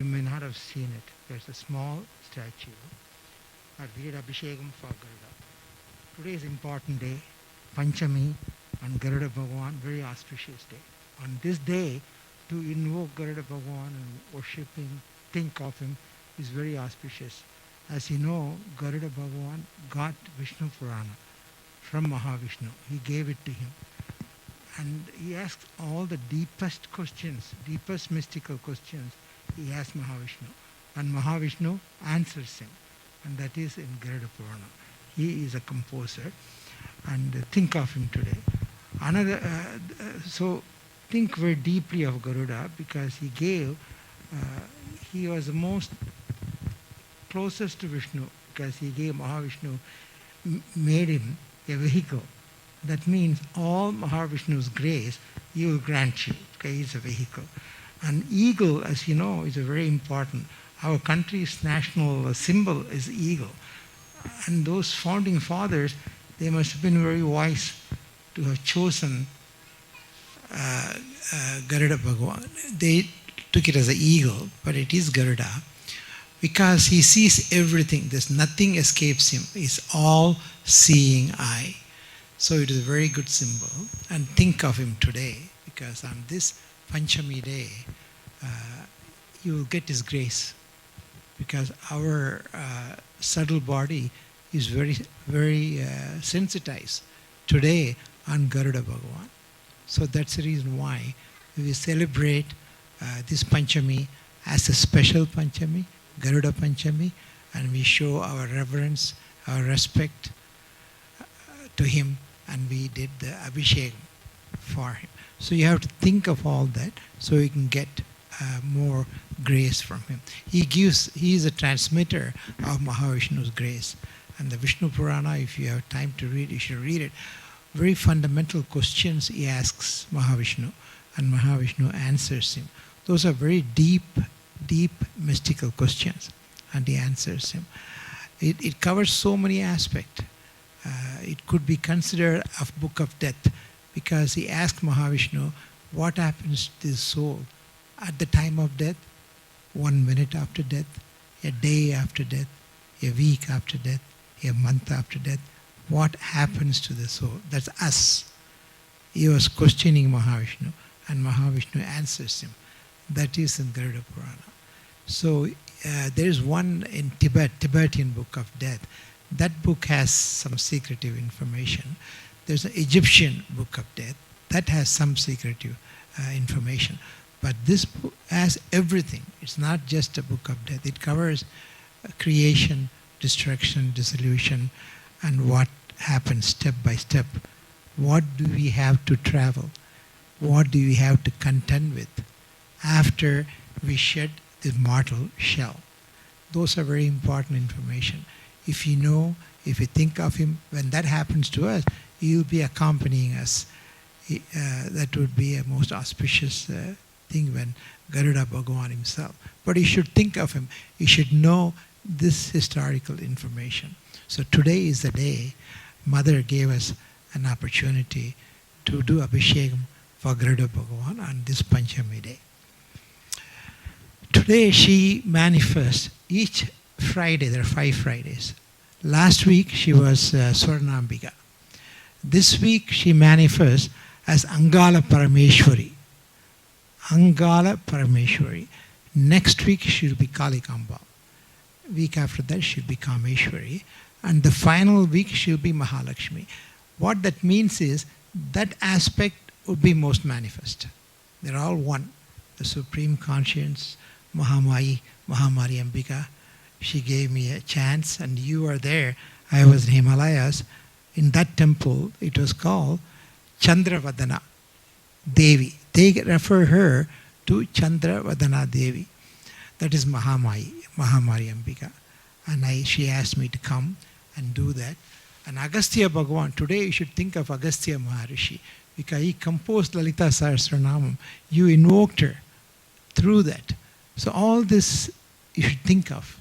You may not have seen it. There's a small statue. We did Abhishekam for Garuda. Today is important day, Panchami and Garuda Bhagavan, very auspicious day. On this day, to invoke Garuda Bhagavan and worship him, think of him, is very auspicious. As you know, Garuda Bhagavan got Vishnu Purana from Mahavishnu. He gave it to him. And he asked all the deepest questions, deepest mystical questions, he asked Mahavishnu. And Mahavishnu answers him. And that is in Garuda Purana. He is a composer. And think of him today. So think very deeply of Garuda, because he was the most closest to Vishnu, because he gave Mahavishnu, made him a vehicle. That means all Mahavishnu's grace he will grant you. Okay, he's a vehicle. And eagle, as you know, is a very important. Our country's national symbol is eagle. And those founding fathers, they must have been very wise to have chosen Garuda Bhagavan. They took it as an eagle, but it is Garuda, because he sees everything. There's nothing escapes him. He's all-seeing eye. So it is a very good symbol. And think of him today, because on this Panchami day, you will get his grace. Because our subtle body is very, very sensitized today on Garuda Bhagavan. So that's the reason why we celebrate this Panchami as a special Panchami, Garuda Panchami, and we show our reverence, our respect to him, and we did the Abhishek for him. So you have to think of all that so you can get more grace from him. He is a transmitter of Mahavishnu's grace. And the Vishnu Purana, if you have time to read, you should read it. Very fundamental questions he asks Mahavishnu, and Mahavishnu answers him. Those are very deep, deep mystical questions, and he answers him. It covers so many aspects. It could be considered a book of death, because he asked Mahavishnu, what happens to the soul at the time of death, 1 minute after death, a day after death, a week after death, a month after death? What happens to the soul? That's us. He was questioning Mahavishnu, and Mahavishnu answers him. That is in Garuda Purana. So there is one in Tibetan book of death. That book has some secretive information. There's an Egyptian book of death that has some secretive information. But this book has everything. It's not just a book of death. It covers creation, destruction, dissolution, and what happens step by step. What do we have to travel? What do we have to contend with after we shed the mortal shell? Those are very important information. If you know, if you think of him, when that happens to us, he will be accompanying us. That would be a most auspicious thing when Garuda Bhagavan himself. But you should think of him. You should know this historical information. So today is the day Mother gave us an opportunity to do Abhishekam for Garuda Bhagavan on this Panchami day. Today she manifests each Friday. There are 5 Fridays. Last week she was Swarnambika. This week she manifests as Angala Parameshwari. Angala Parameshwari. Next week she'll be Kalikamba. Week after that she'll be Kameshwari. And the final week she'll be Mahalakshmi. What that means is that aspect would be most manifest. They're all one. The Supreme Conscience, Mahamai, Mahamari Ambika. She gave me a chance, and you were there. I was in Himalayas. In that temple, it was called Chandravadana Devi. They refer her to Chandravadana Devi. That is Mahamai, Mahamari Ambika. And she asked me to come and do that. And Agastya Bhagavan, today you should think of Agastya Maharishi, because he composed Lalita Sahasranamam. You invoked her through that. So all this you should think of.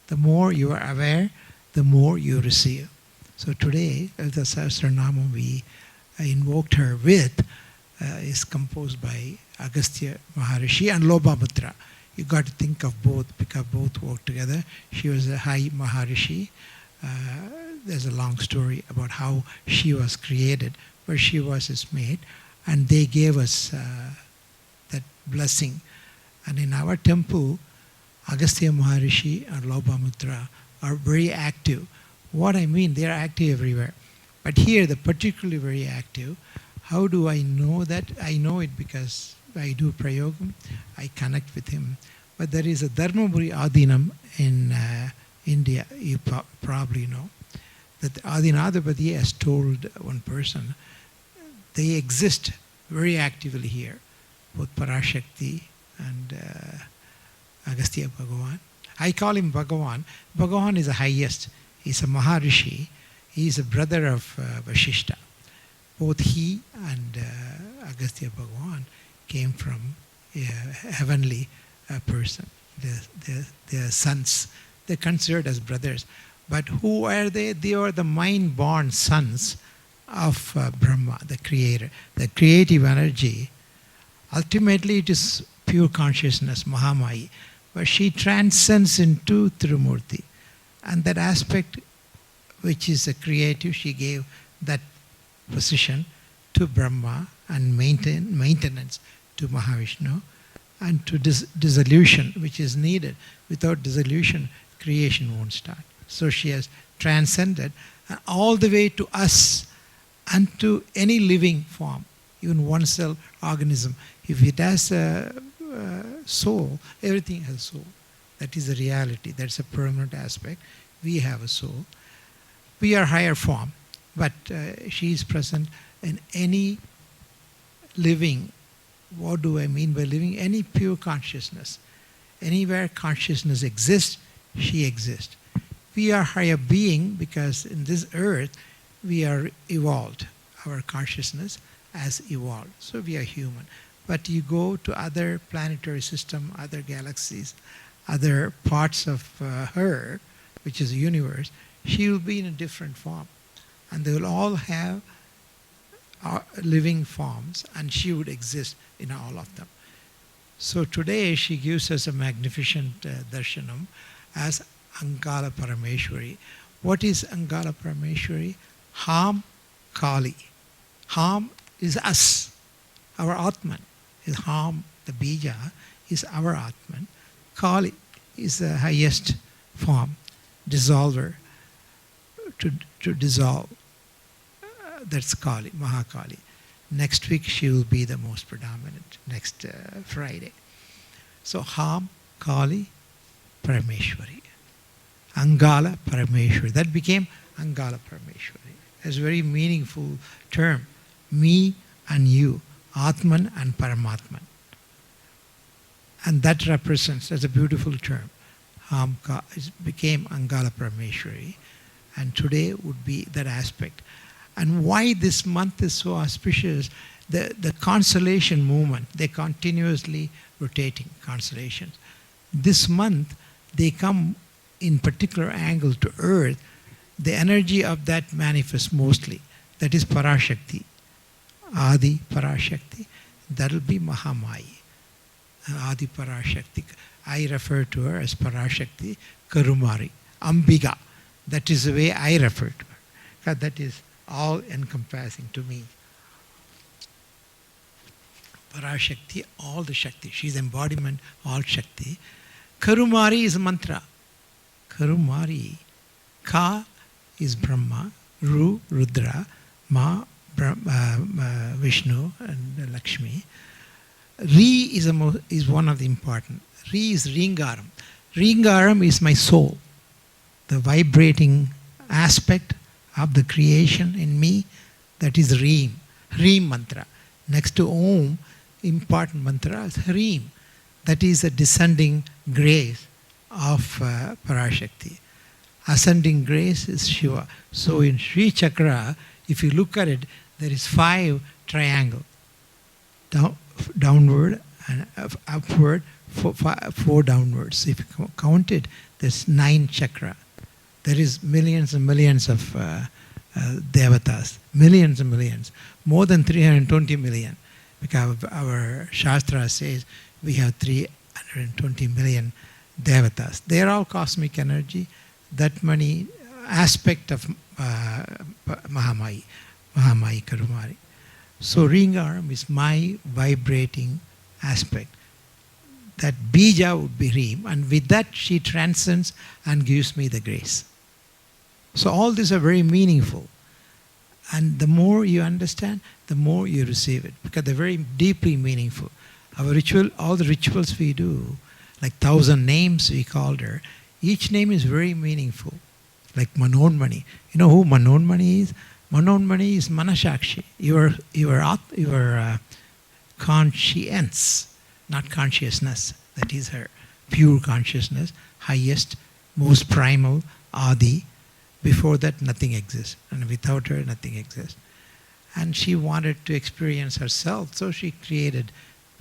The more you are aware, the more you receive. So today, Lalita Sahasranamam we invoked her with is composed by Agastya Maharishi and Lobhabhadra. You got to think of both because both work together. She was a high Maharishi. There's a long story about how she was created, where she was his mate, and they gave us that blessing. And in our temple, Agastya Maharishi and Lopamutra are very active. What I mean, they are active everywhere. But here, they're particularly very active. How do I know that? I know it because I do prayogam, I connect with him. But there is a Dharmaburi Adinam in India, you probably know, that Adinadapati has told one person, they exist very actively here, both Parashakti and Agastya Bhagavan. I call him Bhagavan. Bhagavan is the highest. He's a Maharishi. He is a brother of Vashishta. Both he and Agastya Bhagavan came from a heavenly person. They're sons. They're considered as brothers. But who are they? They are the mind-born sons of Brahma, the creator. The creative energy, ultimately it is pure consciousness, Mahamaya. But she transcends into Tirumurti. And that aspect, which is a creative, she gave that position to Brahma and maintenance to Mahavishnu, and to dissolution, which is needed. Without dissolution, creation won't start. So she has transcended all the way to us and to any living form, even one cell organism. If it has a soul, everything has soul. That is a reality. That's a permanent aspect. We have a soul. We are higher form, but she is present in any living. What do I mean by living? Any pure consciousness. Anywhere consciousness exists, she exists. We are higher being because in this earth we are evolved. Our consciousness has evolved. So we are human. But you go to other planetary system, other galaxies, other parts of her, which is the universe, she will be in a different form. And they will all have living forms, and she would exist in all of them. So today she gives us a magnificent darshanam as Angala Parameshwari. What is Angala Parameshwari? Ham Kali. Ham is us, our Atman. Is Ham, the Bija, is our Atman. Kali is the highest form, dissolver, to dissolve. That's Kali, Mahakali. Next week she will be the most predominant, next Friday. So Ham, Kali, Parameshwari. Angala Parameshwari. That became Angala Parameshwari. It's a very meaningful term. Me and you, Atman and Paramatman. And that represents, that's a beautiful term. It became Angala Parameshwari. And today would be that aspect. And why this month is so auspicious, the constellation movement, they're continuously rotating constellations. This month, they come in particular angle to Earth. The energy of that manifests mostly. That is Parashakti, Aadi Parashakti. That will be Mahamaya, Aadi Parashakti. I refer to her as Parashakti Karumari, Ambiga. That is the way I refer to her. Because that is all encompassing to me. Parashakti, all the Shakti. She is embodiment, all Shakti. Karumari is a mantra. Karumari. Ka is Brahma, Ru, Rudra, Ma, Vishnu and Lakshmi. Ri is one of the important. Ri is Ringaram. Ringaram is my soul. The vibrating aspect of the creation in me, that is Reem. Reem mantra. Next to Om, important mantra is Hareem. That is a descending grace of Parashakti. Ascending grace is Shiva. So in Sri Chakra, if you look at it, there is 5 triangle. Downward and upward, 4 downwards. If you count it, there's 9 chakra. There is millions and millions of devatas, millions and millions, more than 320 million. Because our Shastra says we have 300 120 million devatas. They are all cosmic energy. That many aspect of Mahamaya, Karumari. So ring arm is my vibrating aspect. That bija would be Reem, and with that she transcends and gives me the grace. So all these are very meaningful. And the more you understand, the more you receive it, because they're very deeply meaningful. Our ritual, all the rituals we do, like 1,000 names we called her, each name is very meaningful. Like Manonmani. You know who Manonmani is? Manonmani is Manashakshi. Your conscience, not consciousness. That is her pure consciousness, highest, most primal, Aadi. Before that, nothing exists. And without her, nothing exists. And she wanted to experience herself, so she created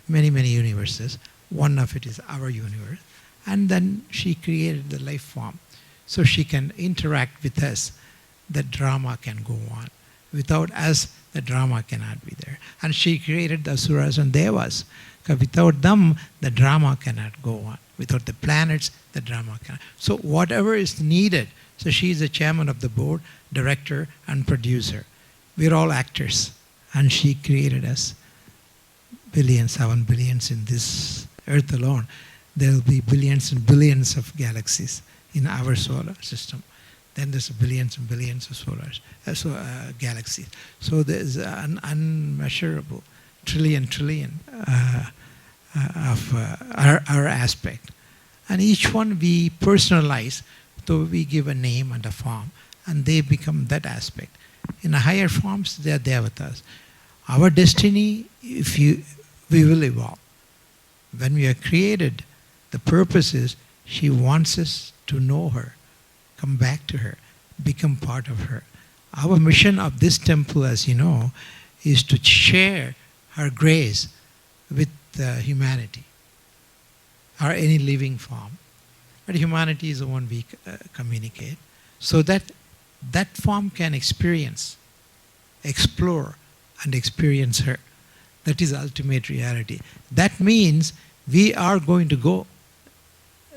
many, many universes. One of it is our universe. And then she created the life form, so she can interact with us. The drama can go on. Without us, the drama cannot be there. And she created the Asuras and Devas, because without them, the drama cannot go on. Without the planets, the drama cannot. So whatever is needed, so she is the chairman of the board, director, and producer. We're all actors, and she created us. Billions, 7 billions in this earth alone. There will be billions and billions of galaxies in our solar system. Then there's billions and billions of galaxies. So there's an unmeasurable trillion of our aspect. And each one we personalize, so we give a name and a form, and they become that aspect. In the higher forms, they are devatas. Our destiny, we will evolve. When we are created, the purpose is she wants us to know her, come back to her, become part of her. Our mission of this temple, as you know, is to share her grace with humanity, or any living form. But humanity is the one we communicate, so that that form can experience, explore, and experience her. That is ultimate reality. That means we are going to go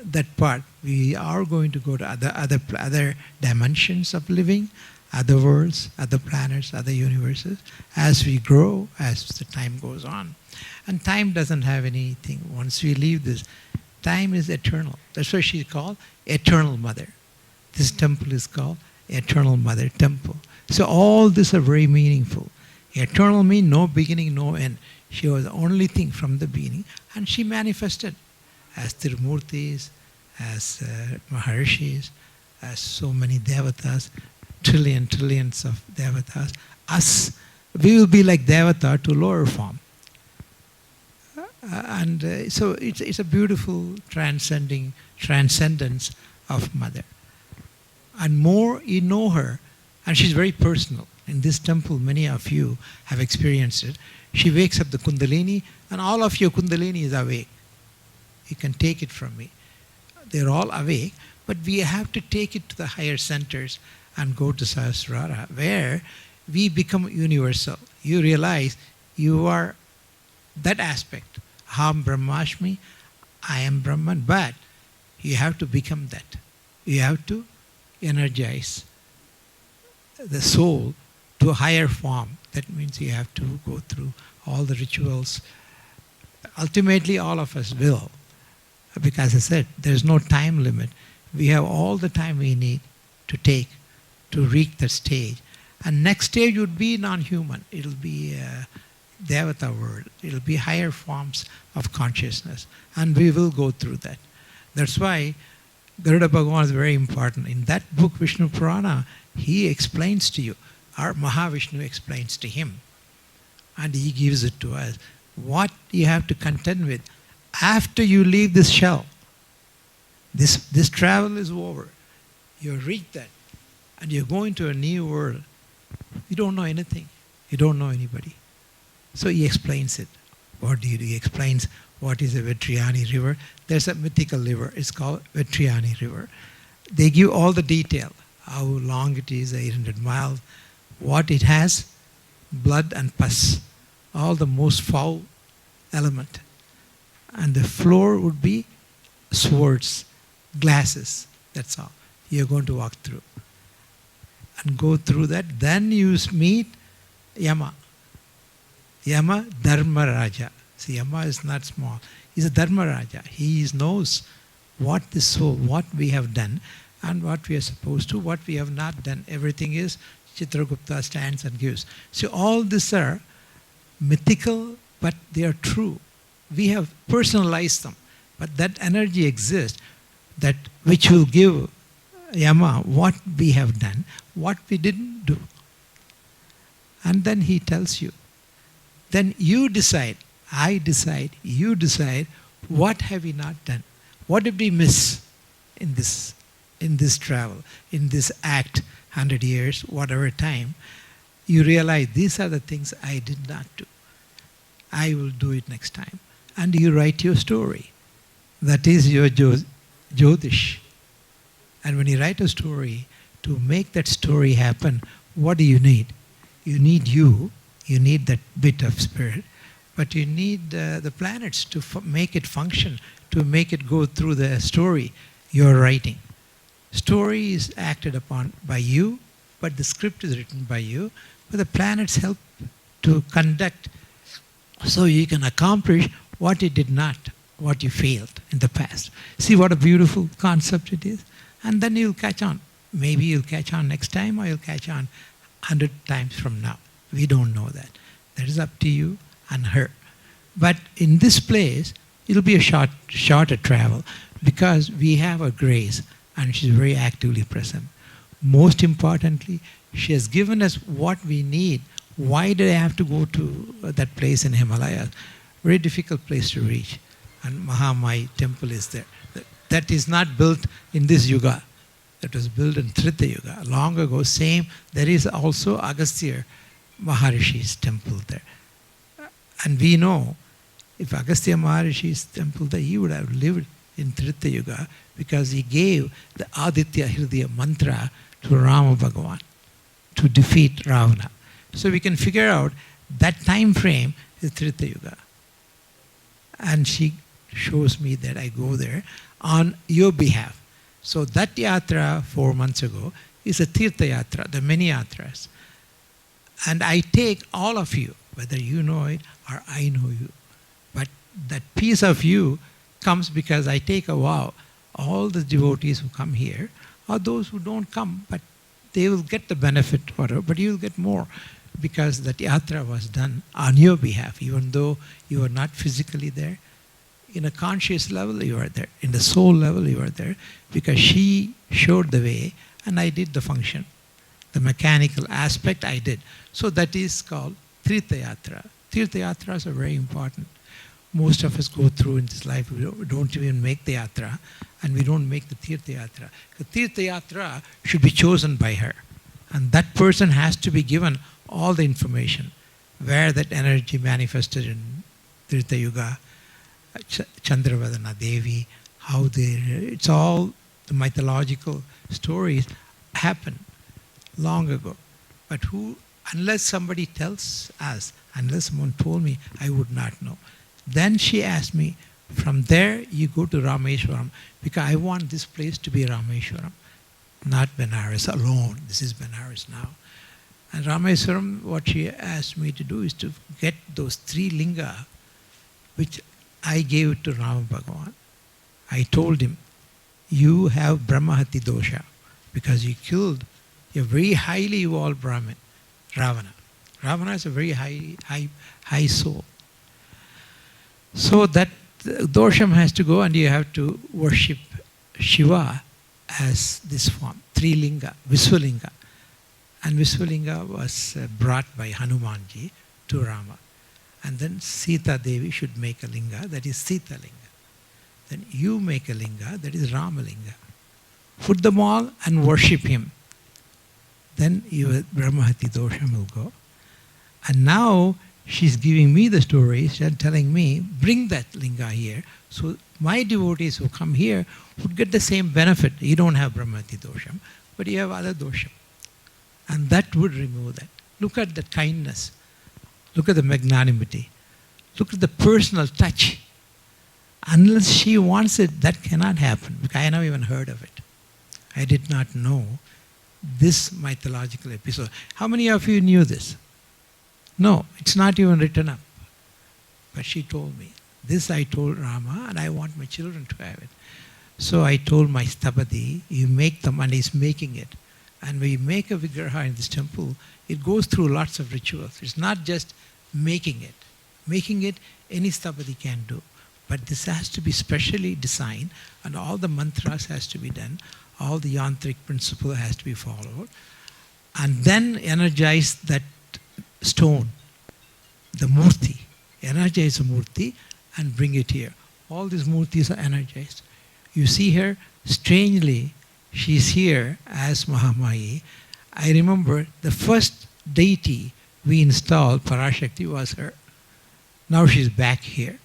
that part. We are going to go to other dimensions of living, other worlds, other planets, other universes, as we grow, as the time goes on. And time doesn't have anything. Once we leave this, time is eternal. That's why she's called Eternal Mother. This temple is called Eternal Mother Temple. So all these are very meaningful. Eternal means no beginning, no end. She was the only thing from the beginning, and she manifested as Tirumurtis, as Maharshis, as so many devatas, trillions of devatas. Us, we will be like devata to lower form. So it's a beautiful transcendence of Mother. And more you know her, and she's very personal. In this temple, many of you have experienced it. She wakes up the Kundalini, and all of your Kundalini is awake. You can take it from me. They're all awake, but we have to take it to the higher centers and go to Sahasrara, where we become universal. You realize you are that aspect. Aham Brahmasmi, I am Brahman, but you have to become that. You have to energize the soul to a higher form. That means you have to go through all the rituals. Ultimately, all of us will. Because I said, there's no time limit. We have all the time we need to take to reach that stage. And next stage would be non-human. It'll be a Devata world. It'll be higher forms of consciousness. And we will go through that. That's why Garuda Bhagavan is very important. In that book, Vishnu Purana, he explains to you. Our Mahavishnu explains to him. And he gives it to us. What you have to contend with after you leave this shell. This travel is over. You reach that. And you're going to a new world. You don't know anything. You don't know anybody. So he explains it. What do you do? He explains what is a Vetriani river. There's a mythical river. It's called Vetriani river. They give all the detail. How long it is, 800 miles. What it has, blood and pus. All the most foul element. And the floor would be swords, glasses, that's all. You're going to walk through. And go through that. Then you meet Yama. Yama Dharma Raja. See, Yama is not small. He's a Dharma Raja. He knows what the soul, what we have done, and what we are supposed to, what we have not done. Everything is Chitragupta stands and gives. So all these are mythical, but they are true. We have personalized them, but that energy exists, that which will give Yama what we have done, what we didn't do. And then he tells you. Then you decide, I decide, you decide, what have we not done? What did we miss in this travel, in this act, 100 years, whatever time? You realize these are the things I did not do. I will do it next time. And you write your story. That is your Jyotish. And when you write a story, to make that story happen, what do you need? You need that bit of spirit, but you need the planets to make it function, to make it go through the story you're writing. Story is acted upon by you, but the script is written by you, but the planets help to conduct so you can accomplish what you did not, what you failed in the past. See what a beautiful concept it is? And then you'll catch on. Maybe you'll catch on next time, or you'll catch on 100 times from now. We don't know that. That is up to you and her. But in this place, it'll be a shorter travel, because we have a grace and she's very actively present. Most importantly, she has given us what we need. Why did I have to go to that place in Himalayas? Very difficult place to reach. And Mahamai temple is there. That is not built in this yuga. That was built in Trita Yuga. Long ago, same. There is also Agastya Maharishi's temple there. And we know, if Agastya Maharishi's temple there, he would have lived in Trita Yuga, because he gave the Aditya Hridaya mantra to Rama Bhagavan to defeat Ravana. So we can figure out that time frame is Trita Yuga. And she shows me that I go there on your behalf. So that yatra 4 months ago is a Tirtha Yatra, the many yatras. And I take all of you, whether you know it or I know you. But that piece of you comes because I take a vow. All the devotees who come here, or those who don't come, but they will get the benefit, whatever, but you will get more, because that yatra was done on your behalf, even though you are not physically there. In a conscious level, you are there. In the soul level, you are there, because she showed the way and I did the function. The mechanical aspect I did. So that is called Tirtha Yatra. Tirtha Yatras are very important. Most of us go through in this life, we don't even make the yatra, and we don't make the Tirtha Yatra. The Tirtha Yatra should be chosen by her. And that person has to be given all the information, where that energy manifested in Tirtha Yuga, Chandravadana Devi, how it's all the mythological stories happen long ago. But unless somebody tells us, unless someone told me, I would not know. Then she asked me, from there you go to Rameshwaram, because I want this place to be Rameshwaram, not Benares alone. This is Benares now. And Rameshwaram, what she asked me to do is to get those 3 linga, which I gave it to Rama Bhagavan. I told him, you have Brahmahati dosha, because you killed a very highly evolved Brahmin, Ravana. Ravana is a very high soul. So that dosham has to go, and you have to worship Shiva as this form, 3 linga, Visvalinga. And Visvalinga was brought by Hanumanji to Rama. And then Sita Devi should make a linga, that is Sita Linga. Then you make a linga, that is Rama Linga. Put them all and worship him. Then your Brahmahati dosham will go. And now she's giving me the stories and telling me, bring that linga here. So my devotees who come here would get the same benefit. You don't have Brahmati dosham, but you have other dosham. And that would remove that. Look at the kindness. Look at the magnanimity. Look at the personal touch. Unless she wants it, that cannot happen. Because I never even heard of it. I did not know this mythological episode. How many of you knew this? No, it's not even written up. But she told me. This I told Rama, and I want my children to have it. So I told my Sthapati, you make them, and he's making it. And when you make a Vigraha in this temple, it goes through lots of rituals. It's not just making it. Making it, any Sthapati can do. But this has to be specially designed, and all the mantras has to be done. All the yantric principle has to be followed. And then energize that stone, the murti. Energize the murti and bring it here. All these murtis are energized. You see her, strangely, she's here as Mahamaya. I remember the first deity we installed, Parashakthi, was her. Now she's back here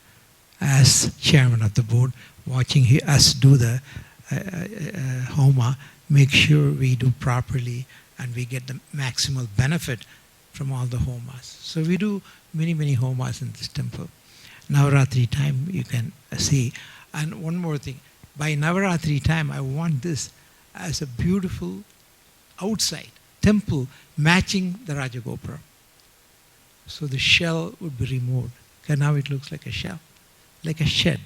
as chairman of the board, watching us do the homa, make sure we do properly and we get the maximal benefit from all the homas. So we do many, many homas in this temple. Navaratri time you can see. And one more thing, by Navaratri time I want this as a beautiful outside temple matching the Rajagopura. So the shell would be removed. Because now it looks like a shell, like a shed.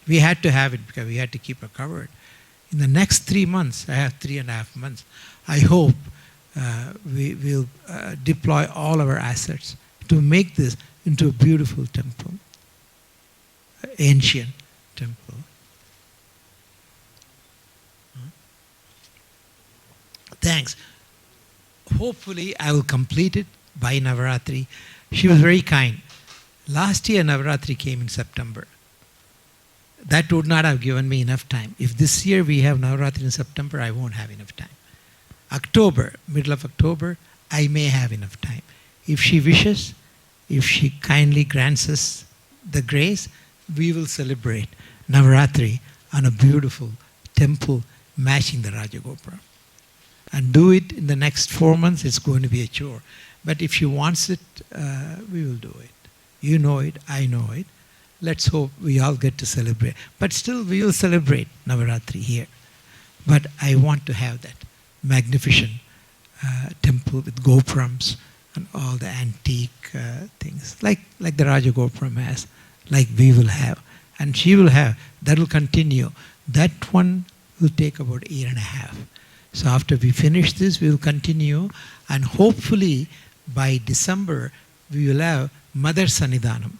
We had to have it because we had to keep it covered. In the next 3 months, I have 3.5 months, I hope we will deploy all our assets to make this into a beautiful temple, ancient temple. Thanks. Hopefully, I will complete it by Navaratri. She was very kind. Last year, Navaratri came in September. That would not have given me enough time. If this year we have Navaratri in September, I won't have enough time. October, middle of October, I may have enough time. If she wishes, if she kindly grants us the grace, we will celebrate Navaratri on a beautiful temple matching the Rajagopura. And do it in the next 4 months, it's going to be a chore. But if she wants it, we will do it. You know it, I know it. Let's hope we all get to celebrate. But still, we will celebrate Navaratri here. But I want to have that magnificent temple with gopurams and all the antique things, like the Rajagopuram has, like we will have. And she will have. That will continue. That one will take about 1.5 years. So after we finish this, we will continue. And hopefully, by December, we will have Mother Sannidhanam.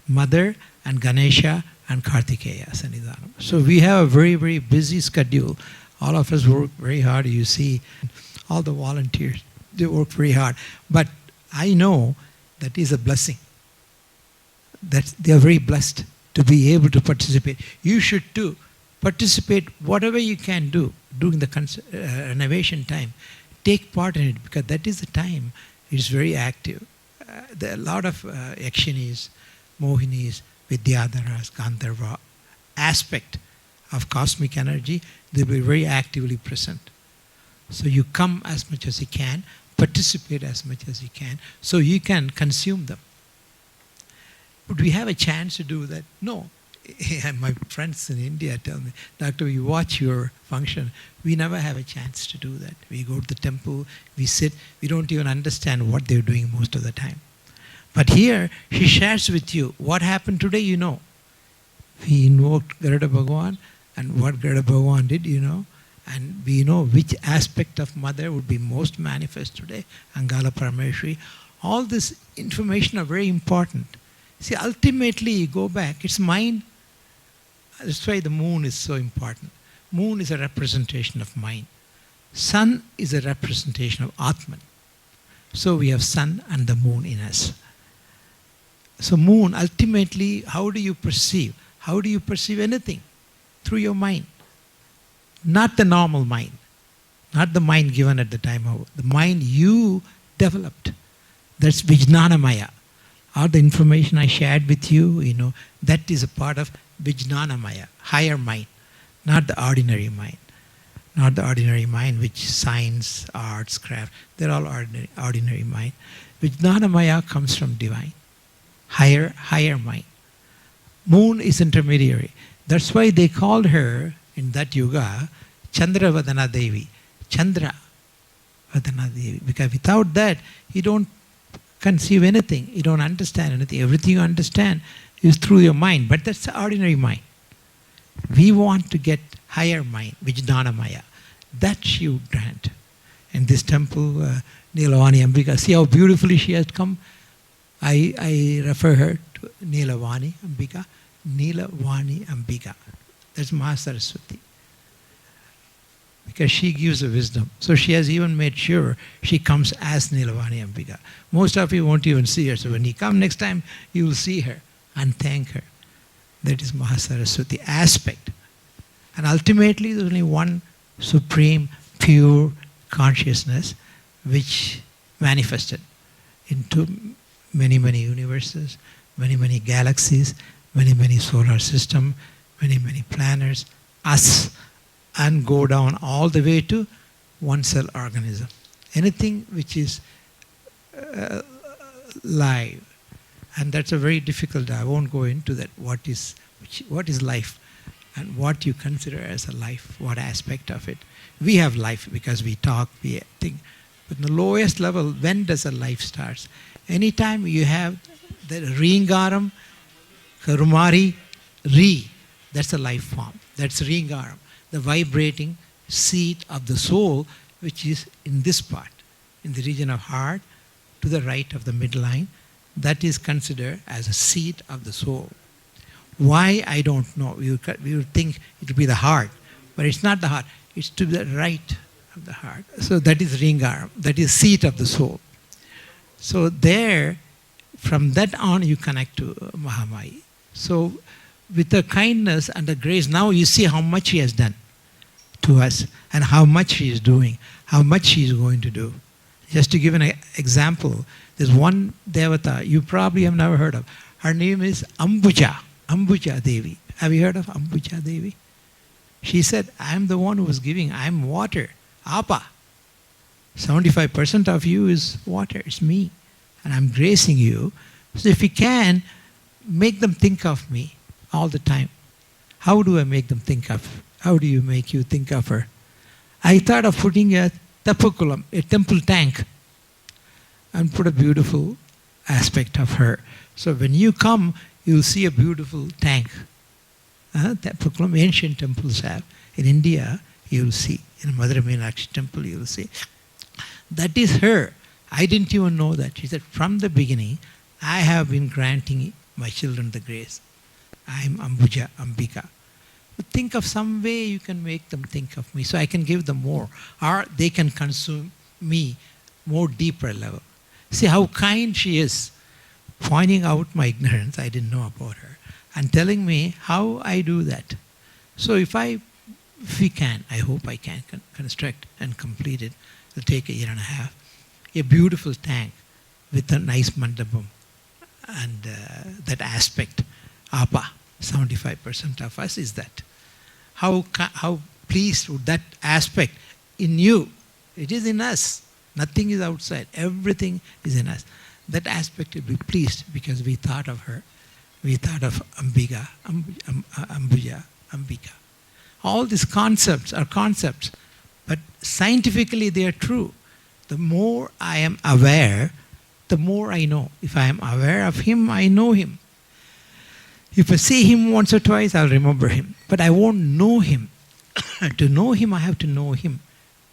Mother and Ganesha and Kartikeya Sannidhanam. So we have a very, very busy schedule. All of us work very hard. You see all the volunteers, they work very hard. But I know that is a blessing. That they are very blessed to be able to participate. You should too. Participate whatever you can do during the renovation time. Take part in it because that is the time it is very active. There are a lot of Yakshinis, Mohinis, Vidyadharas, Gandharva aspect of cosmic energy, they will be very actively present. So you come as much as you can, participate as much as you can, so you can consume them. Would we have a chance to do that? No. My friends in India tell me, Doctor, we watch your function. We never have a chance to do that. We go to the temple, we sit, we don't even understand what they're doing most of the time. But here, she shares with you what happened today, you know. We invoked Garuda Bhagavan, and what Garuda Bhagavan did, you know. And we know which aspect of Mother would be most manifest today, Angala Parameshwari. All this information are very important. See, ultimately, you go back, it's mind. That's why the moon is so important. Moon is a representation of mind. Sun is a representation of Atman. So we have sun and the moon in us. So moon, ultimately, how do you perceive? How do you perceive anything? Through your mind. Not the normal mind. Not the mind given at the time of the mind you developed. That's Vijnanamaya. All the information I shared with you, you know, that is a part of Vijnanamaya, higher mind, not the ordinary mind. Not the ordinary mind, which science, arts, craft, they're all ordinary mind. Vijnanamaya comes from divine, higher mind. Moon is intermediary. That's why they called her in that yuga Chandravadana Devi. Chandra Vadana Devi. Because without that, you don't conceive anything. You don't understand anything. Everything you understand is through your mind. But that's the ordinary mind. We want to get higher mind, Vijnana Maya. That she would grant. In this temple, Nilavani Ambika, see how beautifully she has come. I refer her to Nilavani Ambika. Nilavani Ambika. That's Mahasaraswati. Because she gives the wisdom. So she has even made sure she comes as Nilavani Ambika. Most of you won't even see her. So when you come next time, you will see her and thank her. That is Mahasaraswati aspect. And ultimately, there's only one supreme, pure consciousness which manifested into many, many universes, many, many galaxies, many, many solar systems, many, many planets, us, and go down all the way to one cell organism. Anything which is live. And that's a very difficult, I won't go into that, what is life and what you consider as a life, what aspect of it. We have life because we talk, we think. But in the lowest level, when does a life start? Anytime you have the Ringaram, Karumari, Re, that's a life form. That's Ringaram, the vibrating seat of the soul, which is in this part, in the region of heart, to the right of the midline. That is considered as a seat of the soul. Why, I don't know. We would think it would be the heart, but it's not the heart. It's to the right of the heart. So that is Ringaram. That is seat of the soul. So there, from that on, you connect to Mahamaya. So with the kindness and the grace, now you see how much he has done to us and how much he is doing, how much he is going to do. Just to give an example, there's one Devata you probably have never heard of. Her name is Ambuja Devi. Have you heard of Ambuja Devi? She said, I'm the one who was giving, I'm water, Apa. 75% of you is water, it's me. And I'm gracing you. So if you can, make them think of me all the time. How do I make them think of? How do you make you think of her? I thought of putting a tapakulam, a temple tank, and put a beautiful aspect of her. So when you come, you'll see a beautiful tank. Tapakulam, ancient temples have. In India, you'll see. In Madurai Meenakshi temple, you'll see. That is her. I didn't even know that. She said, from the beginning, I have been granting my children the grace. I am Ambuja, Ambika. But think of some way you can make them think of me so I can give them more. Or they can consume me more deeper level. See how kind she is, pointing out my ignorance, I didn't know about her, and telling me how I do that. So if we can, I hope I can construct and complete it. It'll take a year and a half. A beautiful tank with a nice mandapam and that aspect. Apa, 75% of us is that. How pleased with that aspect in you. It is in us. Nothing is outside. Everything is in us. That aspect will be pleased because we thought of her. We thought of Ambika, Ambuja, Ambika. All these concepts are concepts, but scientifically they are true. The more I am aware, the more I know. If I am aware of him, I know him. If I see him once or twice, I'll remember him. But I won't know him. To know him, I have to know him.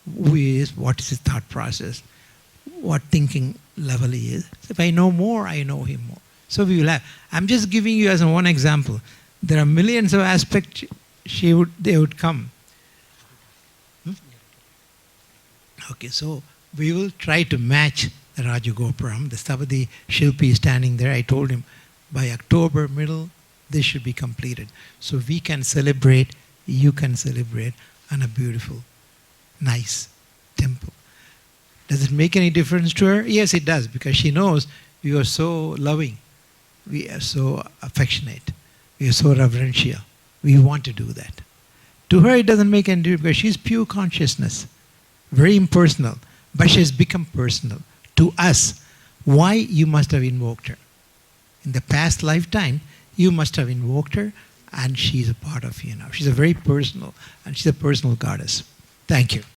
Who he is, what is his thought process, what thinking level he is. So if I know more, I know him more. So we will have. I'm just giving you as one example. There are millions of aspects they would come. Okay, so we will try to match the Rajagopuram. The Stavadi Shilpi is standing there. I told him by October middle, this should be completed. So we can celebrate, you can celebrate on a beautiful, nice temple. Does it make any difference to her? Yes, it does, because she knows we are so loving. We are so affectionate. We are so reverential. We want to do that. To her, it doesn't make any difference because she's pure consciousness, very impersonal, but she has become personal. To us, why you must have invoked her. In the past lifetime, You must have invoked her, and she's a part of you now. She's a very personal, and she's a personal goddess. Thank you.